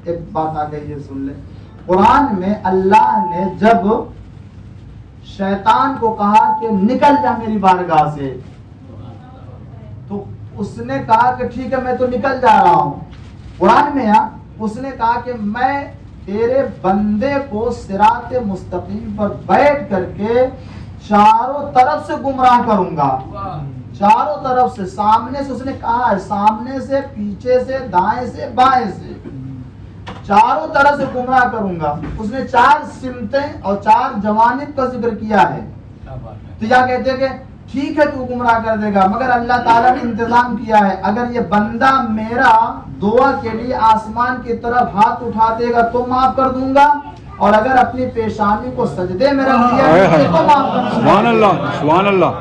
ایک بات آ گئی ہے، سن لیں۔ قرآن میں اللہ نے جب شیطان کو کہا کہ نکل جا میری بارگاہ سے، تو اس نے کہا کہ ٹھیک ہے میں تو نکل جا رہا ہوں۔ قرآن میں اس نے کہا کہ میں تیرے بندے کو صراط مستقیم پر بیٹھ کر کے چاروں طرف سے گمراہ کروں گا، چاروں طرف سے، سامنے سے، اس نے کہا ہے سامنے سے، پیچھے سے، دائیں سے، بائیں سے، چاروں طرف سے گمراہ کروں گا۔ اس نے 4 سمتیں اور 4 جوانب کا ذکر کیا ہے۔ تو کیا کہتے ہیں کہ ٹھیک ہے تو گمراہ کر دے گا، مگر اللہ تعالیٰ نے انتظام کیا ہے، اگر یہ بندہ میرا دعا کے لیے آسمان کی طرف ہاتھ اٹھا دے گا تو معاف کر دوں گا، اور اگر اپنی پیشانی کو سجدے میں رکھ دیا تو معاف کر دوں گا۔ سبحان اللہ، سبحان اللہ۔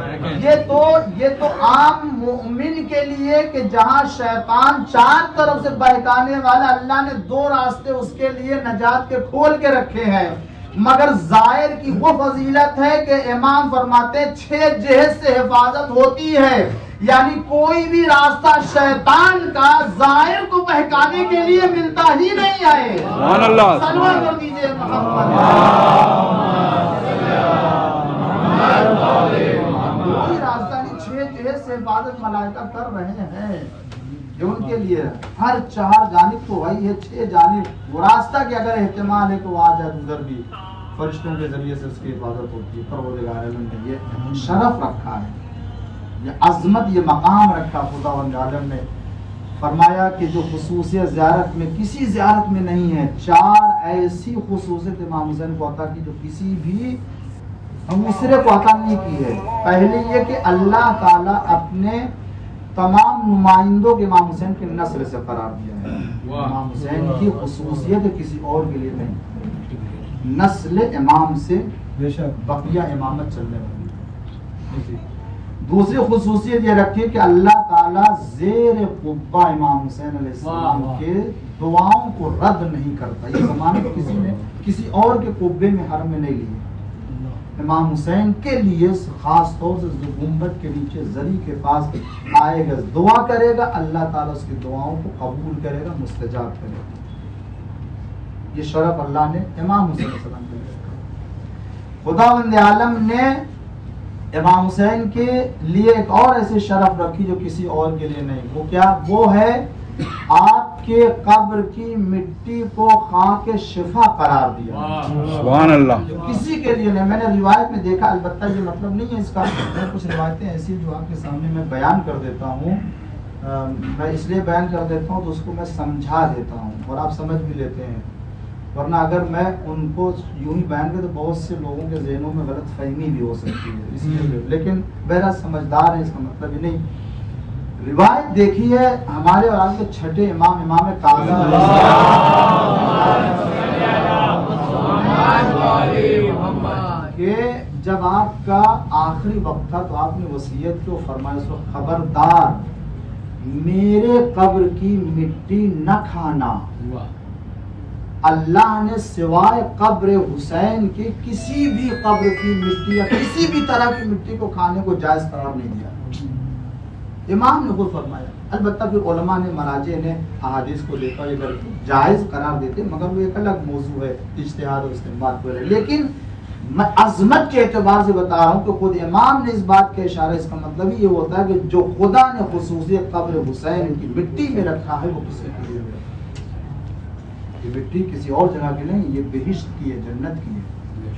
یہ تو عام مومن کے لیے کہ جہاں شیطان 4 طرف سے بہکانے والا، اللہ نے 2 راستے اس کے لیے نجات کے کھول کے رکھے ہیں، مگر ظاہر کی وہ فضیلت ہے کہ امام فرماتے ہیں 6 جہت سے حفاظت ہوتی ہے، یعنی کوئی بھی راستہ شیطان کا ظاہر کو بہکانے کے لیے ملتا ہی نہیں ہے۔ سبحان اللہ، سلوات کر دیجئے محمد۔ کوئی راستہ نہیں، 6 جہت سے حفاظت ملائکہ کر رہے ہیں، یہ ان کے لیے ہر 4 جانب تو وہی ہے، 6 جانب وہ راستہ کہ اگر احتمال ہے تو آ جائے، ادھر بھی فرشتوں کے ذریعے سے اس کی حفاظت ہوتی ہے۔ پروردگار عالم نے یہ شرف رکھا ہے۔ یہ عظمت، یہ مقام رکھا خداوند عالم نے. فرمایا کہ جو خصوصیت زیارت میں کسی زیارت میں نہیں ہے، 4 ایسی خصوصیت امام حسین کو عطا کی جو کسی بھی دوسرے کو عطا نہیں کی ہے. پہلے یہ کہ اللہ تعالیٰ اپنے تمام نمائندوں کے امام حسین کی نسل سے قرار دیا ہے. امام حسین کی خصوصیت کسی اور کے لیے نہیں، نسل امام سے بقیہ امامت چلنے والی. دوسری خصوصیت یہ رکھی کہ اللہ تعالیٰ زیر قبہ امام حسین علیہ السلام کے دعاؤں کو رد نہیں کرتا. یہ زمانہ کسی نے کسی اور کے قبے میں حرم میں نہیں لی. امام حسین کے لیے خاص طور سے جو گنبد کے نیچے زری کے پاس آئے گا، دعا کرے گا، اللہ تعالیٰ اس کی دعاؤں کو قبول کرے گا، مستجاب کرے گا. یہ شرف اللہ نے امام حسین علیہ السلام کو دیا. خداوند عالم نے امام حسین کے لیے ایک اور ایسے شرف رکھی جو کسی اور کے لیے نہیں. وہ کیا؟ وہ ہے آپ کے قبر کی مٹی کو خاک شفا قرار دیا. سبحان اللہ. کسی کے لیے نہیں. میں نے روایت میں دیکھا، البتہ یہ مطلب نہیں ہے اس کا، میں کچھ روایتیں ایسی جو آپ کے سامنے میں بیان کر دیتا ہوں. میں اس لیے بیان کر دیتا ہوں تو اس کو میں سمجھا دیتا ہوں اور آپ سمجھ بھی لیتے ہیں، ورنہ اگر میں ان کو یوں ہی بیان کروں تو بہت سے لوگوں کے ذہنوں میں غلط فہمی بھی ہو سکتی ہے. اس لیے لیکن بہرحال سمجھدار ہیں، اس کا مطلب یہ نہیں. روایت دیکھی ہے ہمارے اور آپ کے چھٹے امام کاظم کہ جب آپ کا آخری وقت تھا تو آپ نے وصیت کو فرمایا، اس وقت خبردار میرے قبر کی مٹی نہ کھانا. اللہ نے سوائے قبر حسین کے کسی بھی قبر کی مٹی یا کسی بھی طرح کی مٹی کو کھانے کو جائز قرار نہیں دیا. امام نے خود فرمایا. البتہ پھر علماء نے، مراجع نے احادیث کو دیکھا، یہ جائز قرار دیتے، مگر وہ ایک الگ موضوع ہے، اجتہاد اور استنباط پر ہے. لیکن میں عظمت کے اعتبار سے بتا رہا ہوں کہ خود امام نے اس بات کا اشارہ، اس کا مطلب یہ ہوتا ہے کہ جو خدا نے خصوصیت قبر حسین کی مٹی میں رکھا ہے وہ کسی کے لیے نہیں. یہ مٹی کسی اور جگہ کی نہیں، یہ بہشت کی ہے، جنت کی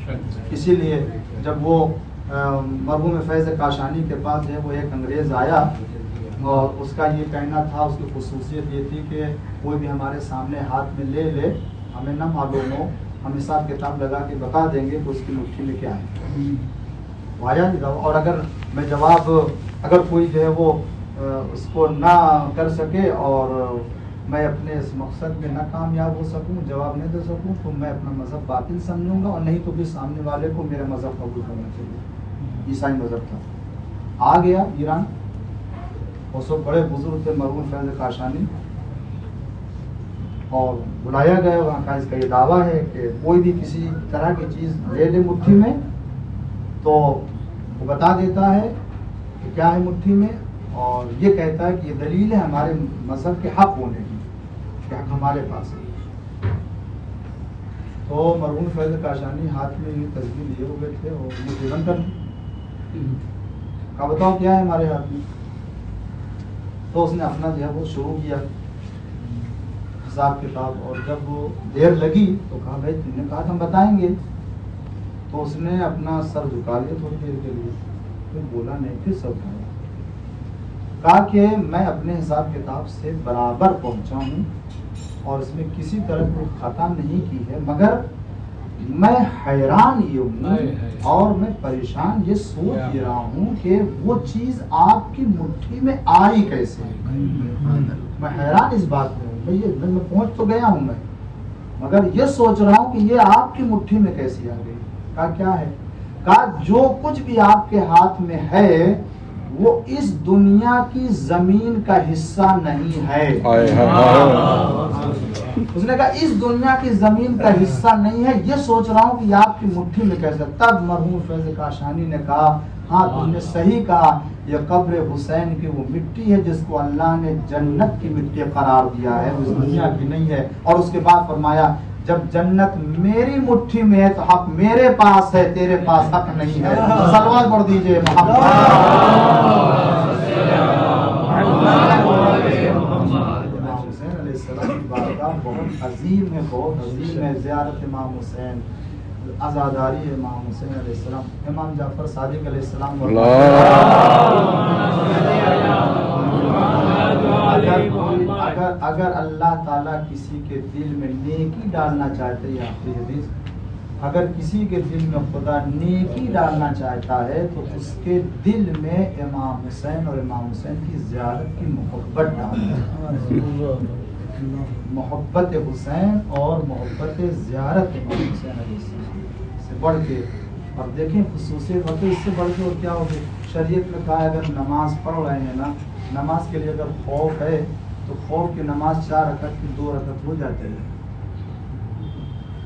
ہے. اسی لیے جب وہ مرحوم فیض کاشانی کے پاس جو ہے وہ ایک انگریز آیا اور اس کا یہ کہنا تھا، اس کی خصوصیت یہ تھی کہ کوئی بھی ہمارے سامنے ہاتھ میں لے لے، ہمیں نہ معلوم ہو، ہم حساب کتاب لگا کے بتا دیں گے کہ اس کی مٹھی میں کیا ہے. وہ آیا نہیں تھا. اور اگر میں جواب، اگر کوئی جو ہے وہ اس کو نہ کر سکے اور میں اپنے اس مقصد میں نہ کامیاب ہو سکوں، جواب نہیں دے سکوں، تو میں اپنا مذہب باطل سمجھوں گا، اور نہیں تو بھی سامنے والے کو میرا مذہب قبول کرنا چاہیے. عیسائی مذہب تھا. آ گیا ایران، وہ سب بڑے بزرگ تھے مرحوم فیض کاشانی، اور بلایا گیا. وہاں کا اس کا یہ دعویٰ ہے کہ کوئی بھی کسی طرح کی چیز لے لے مٹھی میں تو وہ بتا دیتا ہے کہ کیا ہے مٹھی میں، اور یہ کہتا ہے کہ یہ دلیل ہے ہمارے مذہب کے حق ہونے کی، کہ حق ہمارے پاس ہے. تو مرحوم فیض کاشانی ہاتھ میں یہ تصویر لیے ہوئے تھے اور مجھے بند کر کہا بتاؤ کیا ہے ہمارے ہاتھ میں. تو اس نے اپنا جو ہے وہ شروع کیا حساب کتاب، اور جب وہ دیر لگی تو کہا بھائی تم نے کہا ہم بتائیں گے. تو اس نے اپنا سر جھکا لیا تھوڑی دیر کے لیے، پھر بولا نہیں، پھر سر جھکایا. کہا کہ میں اپنے حساب کتاب سے برابر پہنچا ہوں اور اس میں کسی طرح کوئی خطا نہیں کی ہے، مگر میں حیران یہ ہوں اور میں پریشان یہ سوچ رہا ہوں کہ وہ چیز آپ کی مٹھی میں آئی کیسے. میں حیران اس بات میں ہوں. میں پہنچ تو گیا ہوں میں، مگر یہ سوچ رہا ہوں کہ یہ آپ کی مٹھی میں کیسی آ گئی. کہا کیا ہے؟ کہا جو کچھ بھی آپ کے ہاتھ میں ہے وہ اس دنیا کی زمین کا حصہ نہیں ہے. اس نے کہا اس دنیا کی زمین کا حصہ نہیں ہے، یہ سوچ رہا ہوں کہ یہ آپ کی مٹھی میں کیسے. تب مرحوم فیض کاشانی نے کہا ہاں تم نے صحیح کہا، یہ قبر حسین کی وہ مٹی ہے جس کو اللہ نے جنت کی مٹی قرار دیا ہے، اس دنیا کی نہیں ہے. اور اس کے بعد فرمایا جب جنت میری مٹھی میں ہے تو حق میرے پاس ہے، تیرے پاس حق نہیں ہے. صلوات پڑھ دیجئے محمد. حسین علیہ السلام کی بارگاہ بہت عظیم ہے، بہت عظیم ہے. زیارت امام حسین عزاداری امام حسین علیہ السلام، امام جعفر صادق علیہ السلام، اگر اللہ تعالیٰ کسی کے دل میں نیکی ڈالنا چاہتے ہیں، آخری حدیث، اگر کسی کے دل میں خدا نیکی ڈالنا چاہتا ہے تو اس کے دل میں امام حسین اور امام حسین کی زیارت کی محبت ڈالتا ہے، محبت حسین اور محبت زیارت امام حسین علیہ السلام سے بڑھ کے. اور دیکھیں خصوصیت ہوتی ہے اس سے بڑھ کے اور کیا ہوگی. شریعت میں کہا ہے اگر نماز پڑھ رہے ہیں نا، نماز کے لیے اگر خوف ہے تو خوف کی نماز 4 رکعت کی 2 رکعت ہو جاتے ہیں.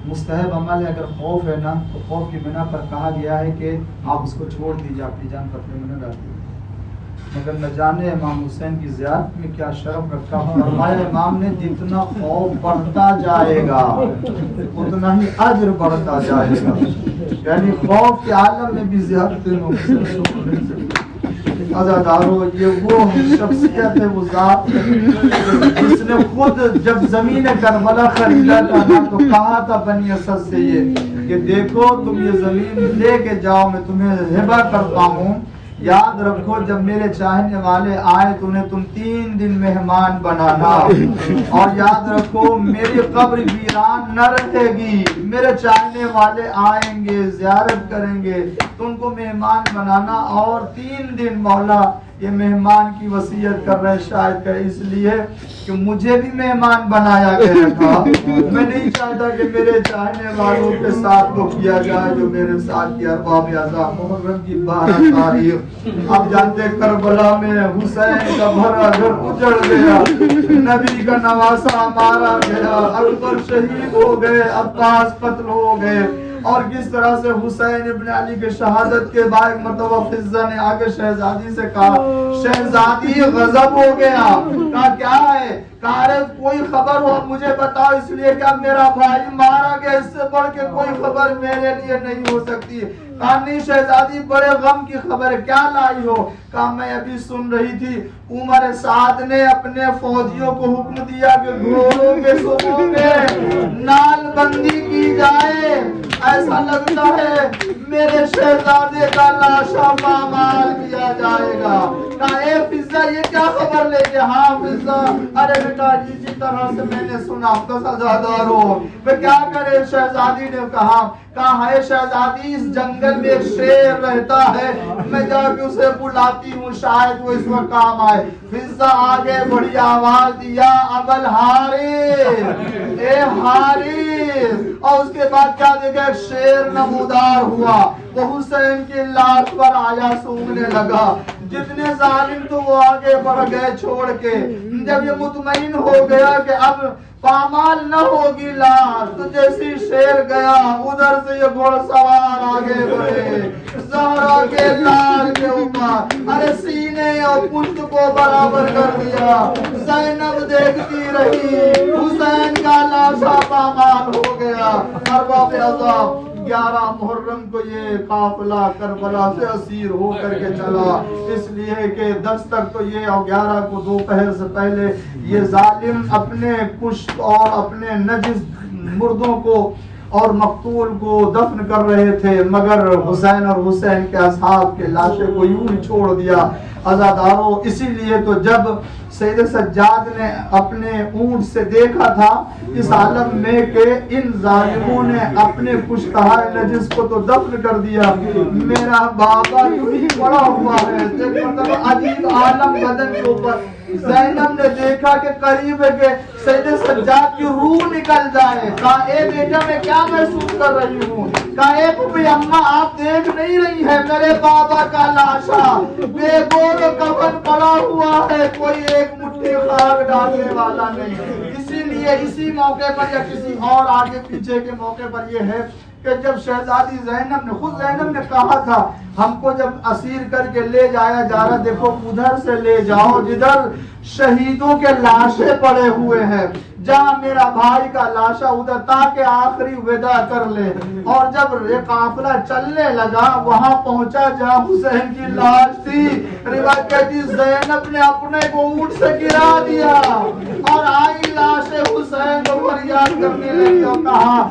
مستحب عمل ہے، اگر خوف ہے نا تو خوف کی بنا پر کہا گیا ہے کہ آپ اس کو چھوڑ دیجیے، اپنی جان خطرے میں نہ ڈالیے. مگر نہ جانے امام حسین کی زیارت میں کیا شرف رکھا. فرمایا امام نے جتنا خوف بڑھتا جائے گا اتنا ہی اجر بڑھتا جائے گا. یعنی خوف کے عالم میں بھی زیارت عزادارو، یہ وہ شخصیت ہے، وہ ذات جس نے خود جب زمین کربلا خریدا تھا تو کہا تھا بنی اسد سے یہ کہ دیکھو تم یہ زمین لے کے جاؤ، میں تمہیں ہبہ کرتا ہوں، یاد رکھو جب میرے چاہنے والے آئے تو انہیں تم 3 دن مہمان بنانا، اور یاد رکھو میری قبر ویران نہ رہے گی، میرے چاہنے والے آئیں گے، زیارت کریں گے، تم کو مہمان بنانا. اور 3 دن مولا یہ مہمان کی وصیت کر رہے، شاید کہ اس لیے کہ مجھے بھی مہمان بنایا گیا تھا، میں نہیں چاہتا کہ میرے چاہنے والوں کے ساتھ وہ کیا جائے جو میرے ساتھ کیا. باب اعظم محرم کی 12 تاریخ، اب جانتے کربلا میں حسین کا بھرا گھر اجڑ گیا، نبی کا نواسا مارا گیا، اکبر شہید ہو گئے، عباس قتل ہو گئے. اور کس طرح سے حسین ابن علی کے شہادت کے بعد ایک مرتبہ فضہ نے آگے شہزادی سے کہا، شہزادی غضب ہو گیا، کہا کیا ہے، کہا کوئی خبر ہو مجھے بتاؤ، اس لیے کہ اب میرا بھائی مارا گیا، اس سے بڑھ کے کوئی خبر میرے لیے نہیں ہو سکتی. کہا نہیں شہزادی بڑے غم کی خبر ہے، کیا لائی ہو. کہا میں ابھی سن رہی تھی عمر سعد نے اپنے فوجیوں کو حکم دیا کہ گھوڑوں کے صبح میں نال بندی کی جائے، ایسا لگتا ہے میرے شہزادے کا لاشا پامال کیا جائے گا. کہا اے فضہ یہ کیا خبر لے کے. ہاں فضہ، ارے بیٹا اسی طرح سے میں نے سنا، بس عزادارو میں کیا کرے. شہزادی نے کہا ہے شہزادی اس جنگل میں ایک شیر رہتا ہے، میں جا کے اسے بلاتی ہوں، شاید وہ اس وقت کام آئے. فضہ آگے بڑی آواز دیا ابل حارث، اے حارث. اور اس کے بعد کیا دیکھا، ایک شیر نمودار ہوا، وہ حسین کی لاش پر آیا، سونگنے لگا. جتنے ظالم تو وہ آگے بڑھ گئے چھوڑ کے. جب یہ مطمئن ہو گیا کہ اب پامال نہ ہوگی لاش، تو جیسی شیر گیا ادھر سے یہ گھوڑ سوار آگے بڑھے، زہرا کے لال کے اوپر ارے سینے اور پشت کو برابر کر دیا. زینب دیکھتی رہی، حسین کا لاشا پامال ہو گیا. ارباب اعظم 11 محرم کو یہ قافلہ کربلا سے اسیر ہو کر کے چلا، اس لیے کہ 10 تک تو یہ اور 11 کو دوپہر سے پہلے یہ ظالم اپنے پشت اور اپنے نجس مردوں کو اور مقتول کو دفن کر رہے تھے، مگر حسین اور حسین کے اصحاب کے لاشیں کو یوں ہی چھوڑ دیا. عزادارو اسی لیے تو جب سید سجاد نے اپنے اونٹ سے دیکھا تھا اس عالم میں کہ ان ظالموں نے اپنے کشتہائے نجس کو تو دفن کر دیا، میرا بابا یوں ہی پڑا ہوا ہے. مطلب عجیب عالم بدن کے اوپر. زینب نے دیکھا کہ قریب ہے کہ سید سجاد کی روح نکل جائے. کہا اے بیٹا میں کیا محسوس کر رہی ہوں. کہا اے پھوپھی اماں آپ دیکھ نہیں رہی ہے میرے بابا کا لاشا بے گول کفن پڑا ہوا ہے، کوئی ایک مٹھی خاک ڈالنے والا نہیں. اسی لیے اسی موقع پر یا کسی اور آگے پیچھے کے موقع پر یہ ہے کہ جب شہزادی زینب نے خود زینب نے کہا تھا ہم کو جب اسیر کر کے لے جایا جا رہا، دیکھو ادھر سے لے جاؤ جدھر شہیدوں کے لاشیں پڑے ہوئے ہیں، جہاں میرا بھائی کا لاشا ادھر، تاکہ آخری وداع کر لے. اور جب یہ قافلہ چلنے لگا وہاں پہنچا جہاں حسین کی لاش تھی، روایت کہتی زینب نے اپنے کو اونٹ سے گرا دیا اور آئی لاش حسین کو فریاد کرنے لگی اور کہا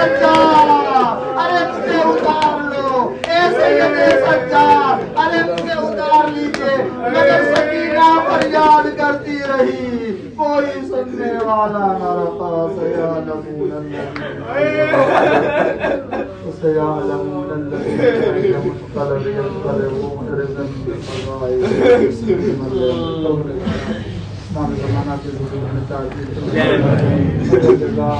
سجاد ارے مجھے اتار لو، اے سید سجاد ارے مجھے اتار لیجیے، مگر سکینہ فریاد کرتی رہی، کوئی سننے والا نہ رہا۔ سیعلمون الذین ينقلبون على